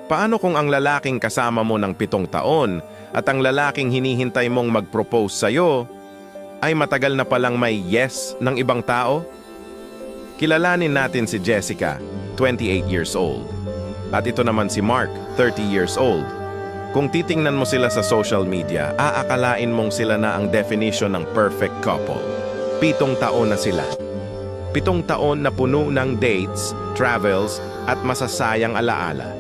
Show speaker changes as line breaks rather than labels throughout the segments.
Paano kung ang lalaking kasama mo ng 7 taon at ang lalaking hinihintay mong mag-propose sa'yo ay matagal na palang may yes ng ibang tao? Kilalanin natin si Jessica, 28 years old. At ito naman si Mark, 30 years old. Kung titingnan mo sila sa social media, aakalain mong sila na ang definition ng perfect couple. 7 taon na sila. 7 taon na puno ng dates, travels, at masasayang alaala.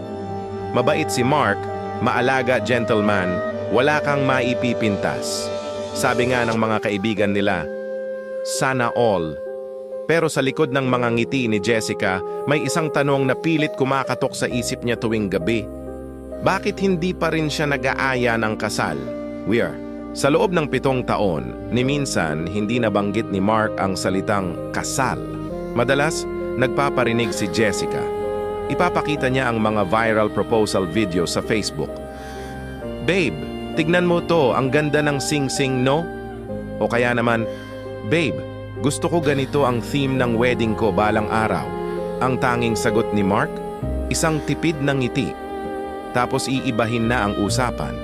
Mabait si Mark, maalaga gentleman, wala kang maipipintas. Sabi nga ng mga kaibigan nila, sana all. Pero sa likod ng mga ngiti ni Jessica, may isang tanong na pilit kumakatok sa isip niya tuwing gabi. Bakit hindi pa rin siya nag-aaya ng kasal? Sa loob ng 7 taon, ni minsan hindi nabanggit ni Mark ang salitang kasal. Madalas, nagpaparinig si Jessica. Ipapakita niya ang mga viral proposal video sa Facebook. Babe, tignan mo to, ang ganda ng sing-sing, no? O kaya naman, babe, gusto ko ganito ang theme ng wedding ko balang araw. Ang tanging sagot ni Mark, isang tipid ng ngiti. Tapos iibahin na ang usapan.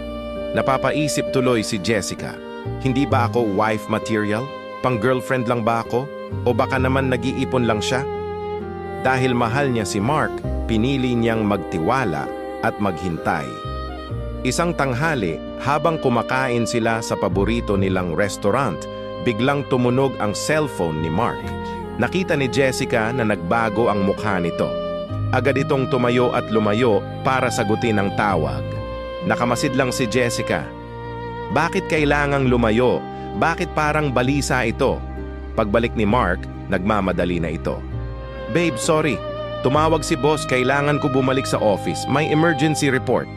Napapaisip tuloy si Jessica, hindi ba ako wife material? Pang-girlfriend lang ba ako? O baka naman nag-iipon lang siya? Dahil mahal niya si Mark, pinili niyang magtiwala at maghintay. Isang tanghali, habang kumakain sila sa paborito nilang restaurant, biglang tumunog ang cellphone ni Mark. Nakita ni Jessica na nagbago ang mukha nito. Agad itong tumayo at lumayo para sagutin ang tawag. Nakamasid lang si Jessica. Bakit kailangang lumayo? Bakit parang balisa ito? Pagbalik ni Mark, nagmamadali na ito. Babe, sorry. Tumawag si boss, kailangan ko bumalik sa office. May emergency report.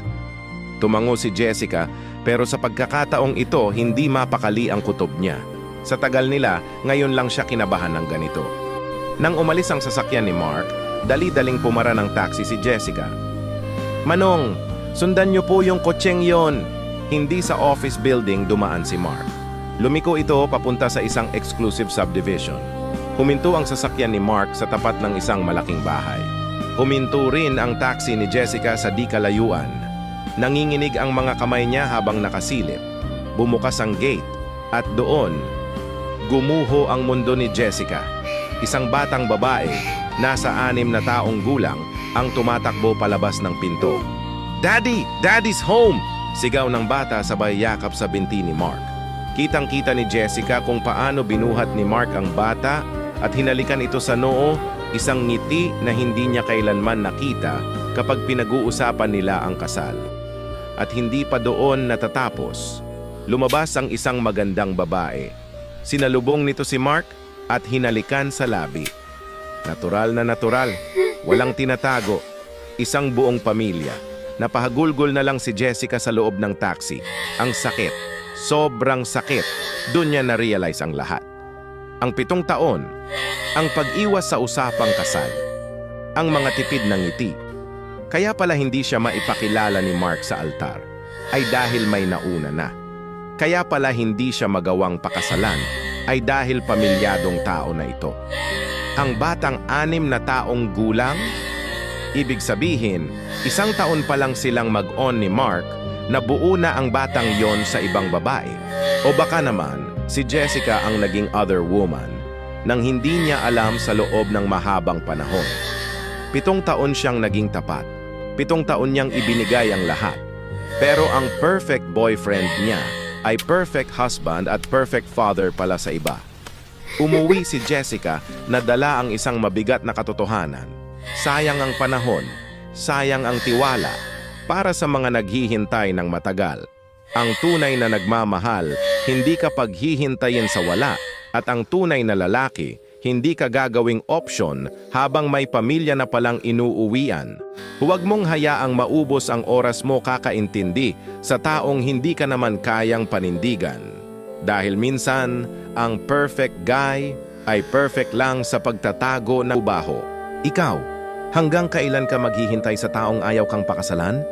Tumango si Jessica, pero sa pagkakataong ito, hindi mapakali ang kutob niya. Sa tagal nila, ngayon lang siya kinabahan ng ganito. Nang umalis ang sasakyan ni Mark, dali-daling pumara ng taxi si Jessica. Manong, sundan niyo po yung kotseng yon. Hindi sa office building dumaan si Mark. Lumiko ito papunta sa isang exclusive subdivision. Huminto ang sasakyan ni Mark sa tapat ng isang malaking bahay. Huminto rin ang taxi ni Jessica sa di kalayuan. Nanginginig ang mga kamay niya habang nakasilip. Bumukas ang gate at doon, gumuho ang mundo ni Jessica. Isang batang babae, nasa 6 na taong gulang, ang tumatakbo palabas ng pinto. Daddy! Daddy's home! Sigaw ng bata sabay yakap sa binti ni Mark. Kitang-kita ni Jessica kung paano binuhat ni Mark ang bata at hinalikan ito sa noo, isang ngiti na hindi niya kailanman nakita kapag pinag-uusapan nila ang kasal. At hindi pa doon natatapos. Lumabas ang isang magandang babae. Sinalubong nito si Mark at hinalikan sa labi. Natural na natural, walang tinatago, isang buong pamilya. Napahagulgol na lang si Jessica sa loob ng taxi. Ang sakit, sobrang sakit. Doon niya na-realize ang lahat. Ang 7 taon, ang pag-iwas sa usapang kasal, ang mga tipid ng ngiti. Kaya pala hindi siya maipakilala ni Mark sa altar, ay dahil may nauna na. Kaya pala hindi siya magawang pakasalan, ay dahil pamilyadong tao na ito. Ang batang 6 na taong gulang, ibig sabihin, 1 taon pa lang silang mag-on ni Mark, nabuo na ang batang yon sa ibang babae. O baka naman, si Jessica ang naging other woman nang hindi niya alam sa loob ng mahabang panahon. 7 taon siyang naging tapat. 7 taon niyang ibinigay ang lahat. Pero ang perfect boyfriend niya ay perfect husband at perfect father pala sa iba. Umuwi si Jessica na dala ang isang mabigat na katotohanan. Sayang ang panahon, sayang ang tiwala para sa mga naghihintay ng matagal. Ang tunay na nagmamahal, hindi ka paghihintayin sa wala, at ang tunay na lalaki, hindi ka gagawing option habang may pamilya na palang inuuwian. Huwag mong hayaang maubos ang oras mo kakaintindi sa taong hindi ka naman kayang panindigan. Dahil minsan, ang perfect guy ay perfect lang sa pagtatago ng ubaho. Ikaw, hanggang kailan ka maghihintay sa taong ayaw kang pakasalan?